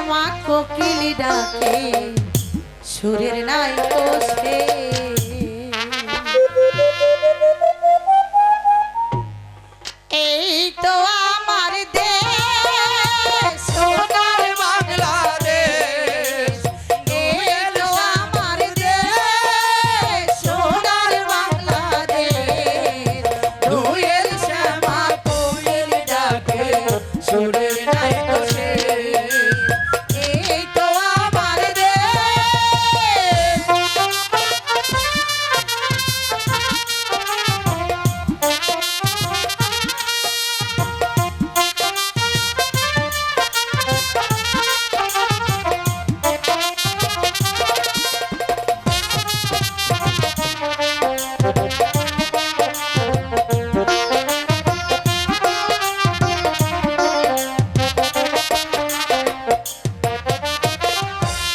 শ্যামা কোকিল ডাকে সুরের নাই কোষে এই তো আমার দেশ সোনার বাংলাদেশ এই তো আমার দেশ সোনার বাংলাদেশ দুয়ের শ্যামা কোকিল ডাকে সুরের নাই কোষে এই তো আমার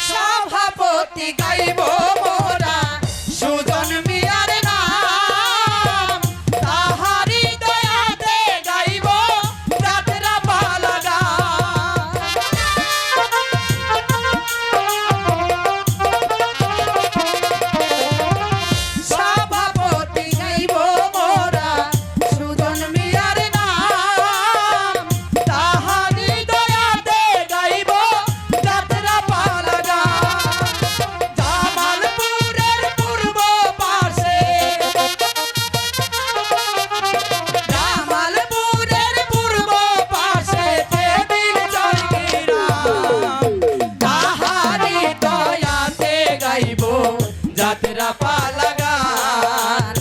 সভাপতি গাইব মোরা সুজন মিয়ার নাম তাহারি দয়াতে গাইব যাত্রা পালা গান সভাপতি গাইব মোরা সুজন মিয়ার নাম তাহারি দয়াতে গাইব যাত্রা পালা গান জামালপুরের পূর্ব পাশে জামালপুরের পূর্ব পাশে টেবিল চরকিরাম তাহারি দয়াতে গাইব যাত্রা পালা গান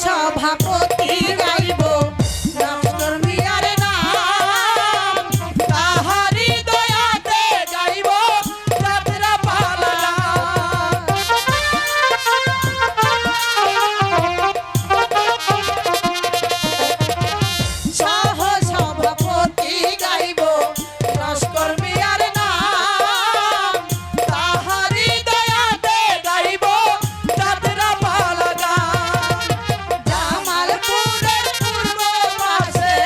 সভাপতি গাইব নস্কর মিয়ার নাম তাহারি দয়াতে গাইব যাত্রা পালা সভাপতি গাইব নস্কর মিয়ার নাম তাহারি দয়াতে গাইব যাত্রা পালা জামালপুরের পূর্ব পাশে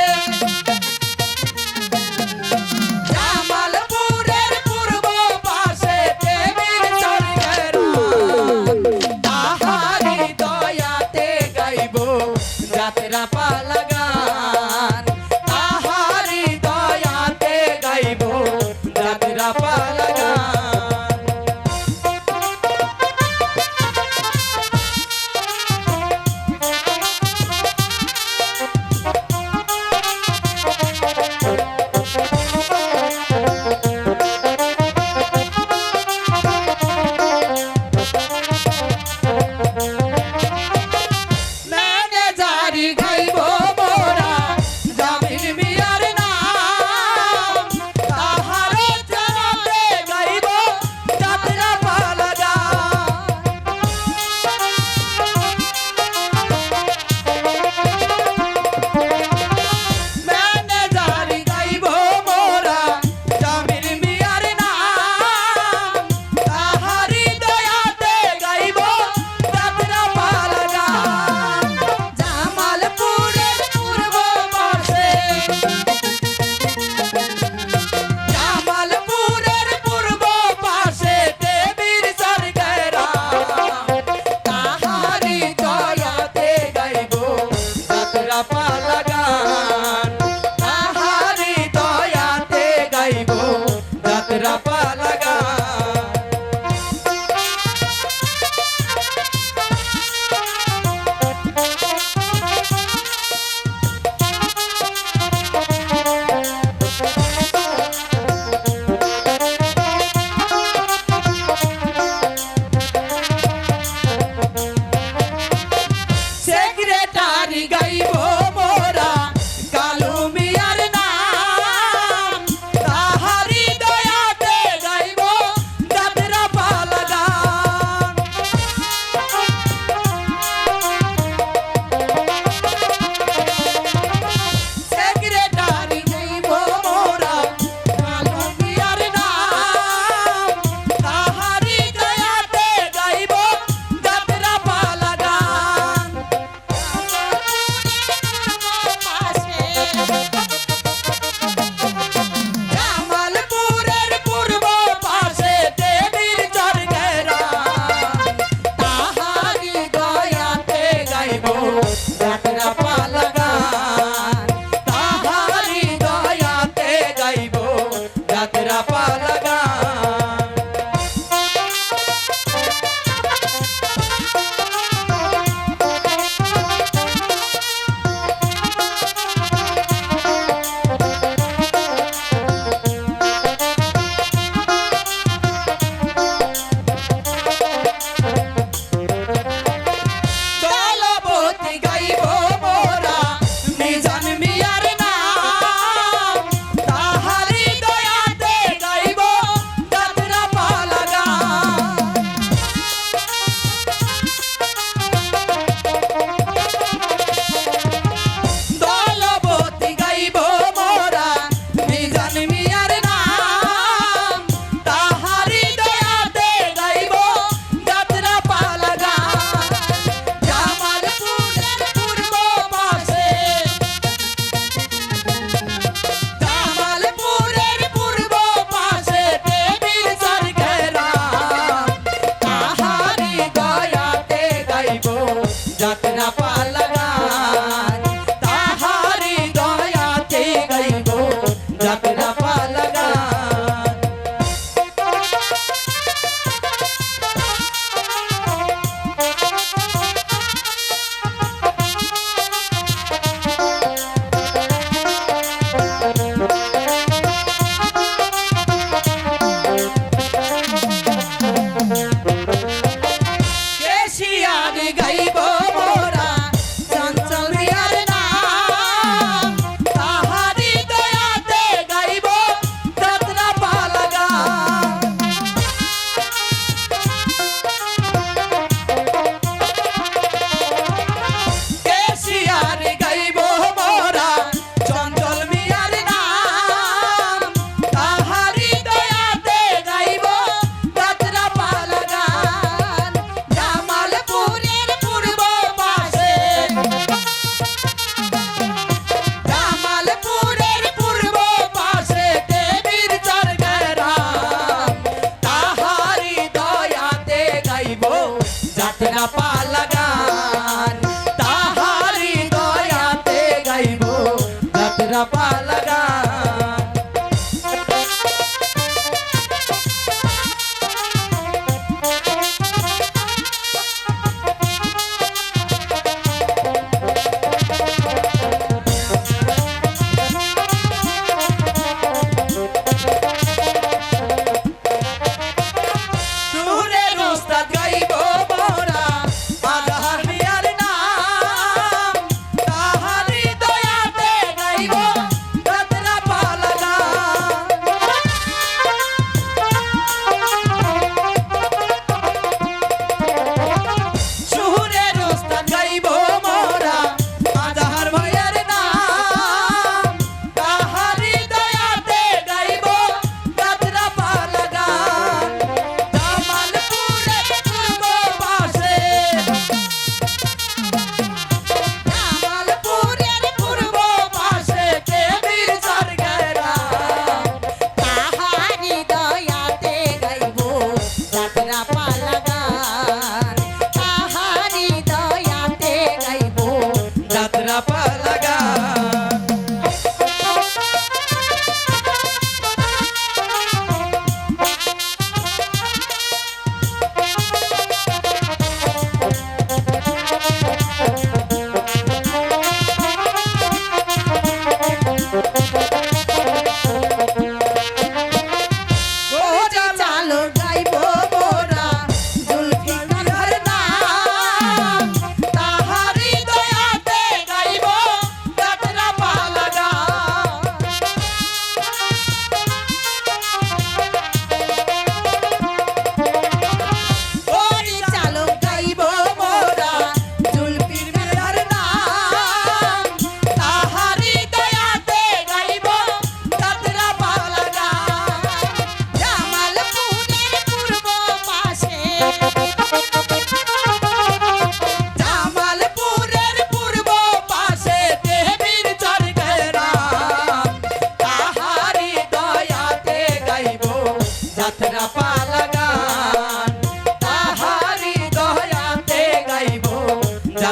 জামালপুরের পূর্ব পাশে টেবিল চরকিরাম তাহারি দয়াতে গাইব যাত্রা পালা গান তাহারি দয়াতে গাইব যাত্রা পালা গান ম্যানেজারি গাইব গাইব যাত্রা পালা গান তাহারি দয়াতে গাইব যাত্রা পালা গান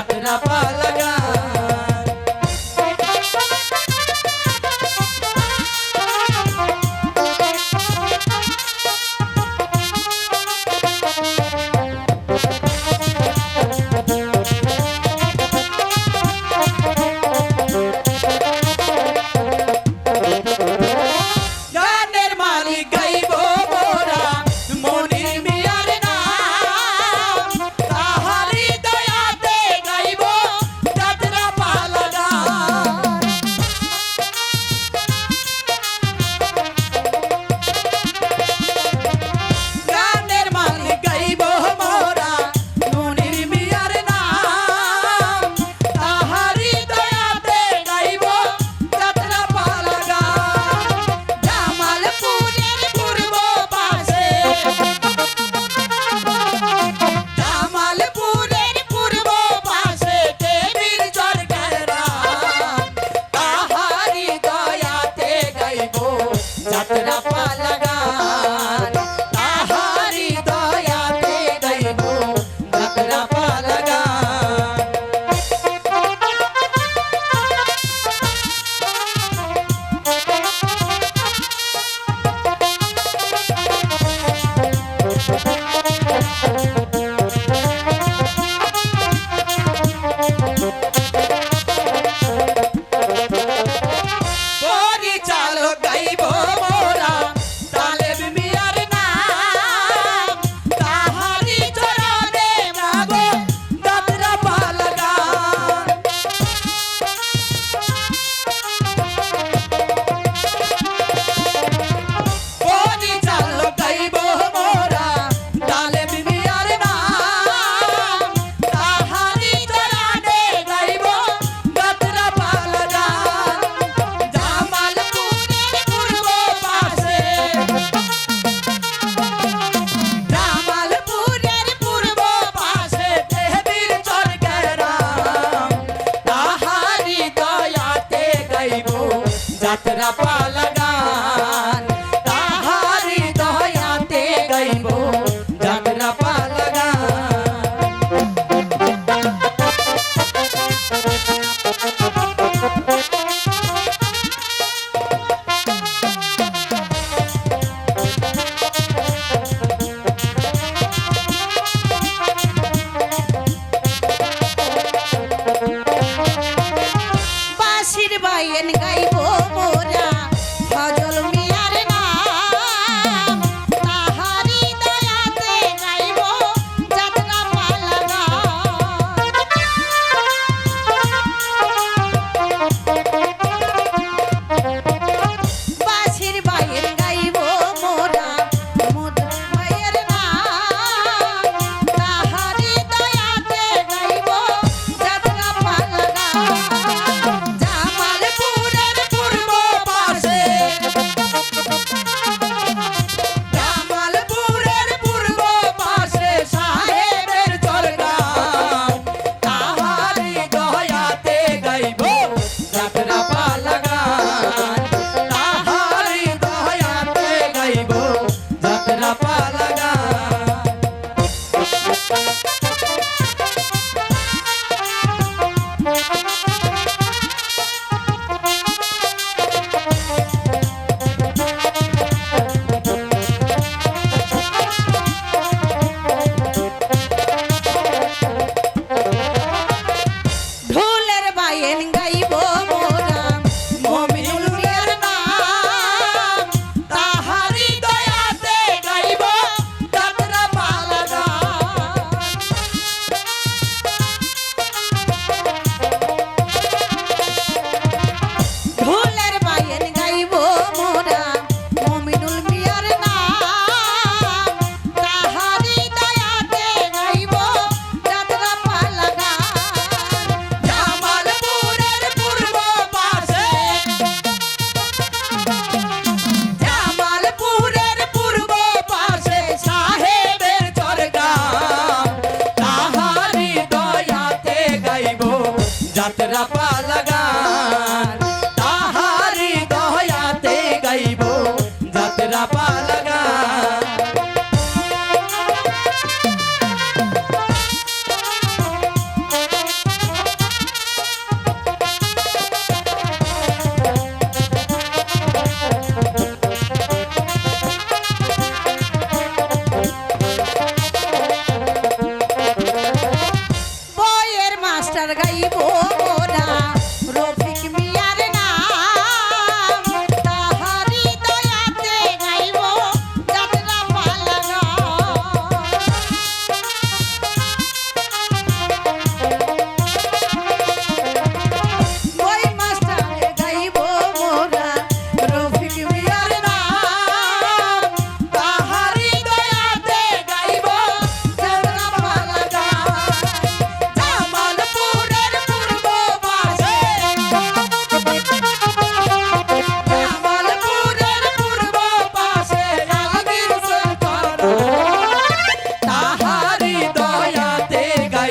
যাত্রা পালা গান গানের মালিক গাইব মোরা মনির মিয়ার নাম তাহারি দয়াতে গাইব যাত্রা পালা গান গানের মালিক গাইব মোরা মনির মিয়ার নাম তাহারি দয়াতে গাইব যাত্রা পালা গান জামালপুরের পূর্ব পাশে জামালপুরের পূর্ব পাশে দেবীর চরকেরা তাহারি দয়াতে গাইব যাত্রা পালা গান তাহারি দয়াতে গাইব যাত্রা পালা গান পরিচালক গাইব মোরা তালেব মিয়ার নাম তাহারি চরণে গাব যাত্রা পালা গান পরিচালক গাইব মোরা তালেব মিয়ার নাম তাহারি চরণে গাইব যাত্রা পালা গান জামালপুরের পূর্ব পাশে জামালপুরের পূর্ব পাশে দেবীর চরকেরা তাহারি দয়াতে গাইব যাত্রা পালা গান তাহারি দয়াতে গাইব যাত্রা পালা গান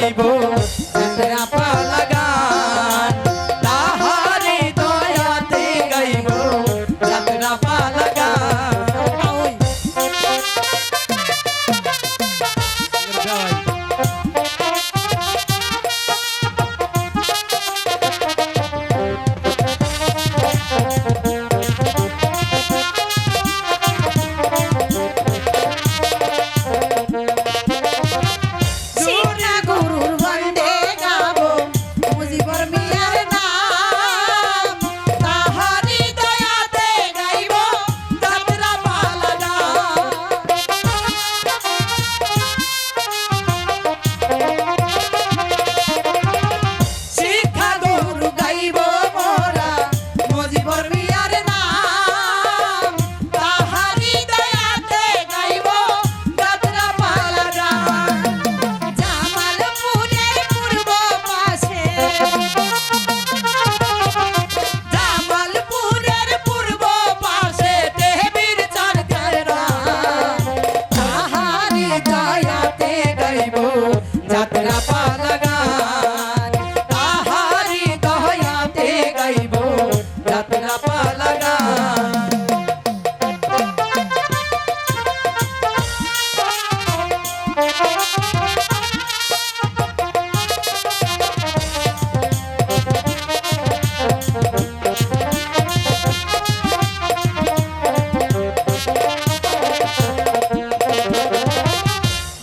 গাইব যাত্রা পালা গান তাহারি দয়াতে গাইব যাত্রা পালা গান শিক্ষা গুরুর বন্দে গাবো মুজিবর মিয়ার নাম তাহারি দয়াতে গাইব যাত্রা পালা গান শিক্ষা গুরু গাইব মোরা মুজিবর মিয়ার নাম তাহারি দয়াতে গাইব যাত্রা পালা গান জামালপুরের পূর্ব পাশে জামালপুরের পূর্ব পাশে দেবীর চারকেরা তাহারি দয়াতে গাইব যাত্রা পালা গান তাহারি দয়াতে গাইব যাত্রা পালা গান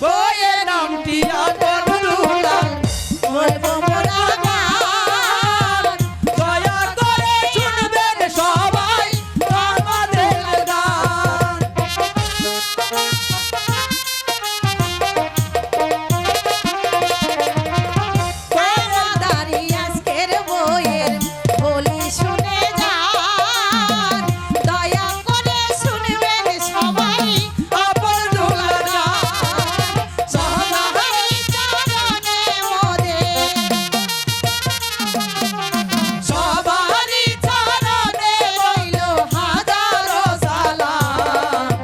বইয়ের নামটি আদরুলাল বলবো মোরা গান দয়া করে শুনবেন সবাই আমাদের গান তাড়াতাড়ি আজকের বইয়ের বলি শুনে যান দয়া করে শুনবেন সবাই আপন দুলাল গান সবাই চরণে মোদের সবারই চরণে রইল হাজারো সালাম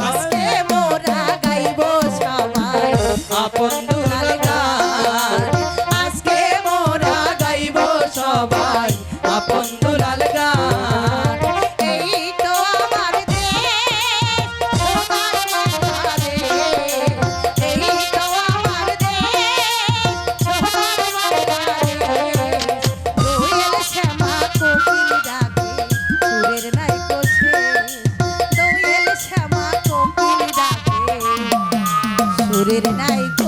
আজকে মোরা গাইব সবাই আপন দুলাল গান আজকে মোরা গাইব সবাই আপন দুলাল গান এই তো আমার দেশ সোনার বাংলাদেশ এই তো আমার দেশ সোনার বাংলাদেশ দোয়েল শ্যামা কোকিল ডাকে সুরের নাইকো শেষ দোয়েল শ্যামা কোকিল ডাকে সুরের নাইকো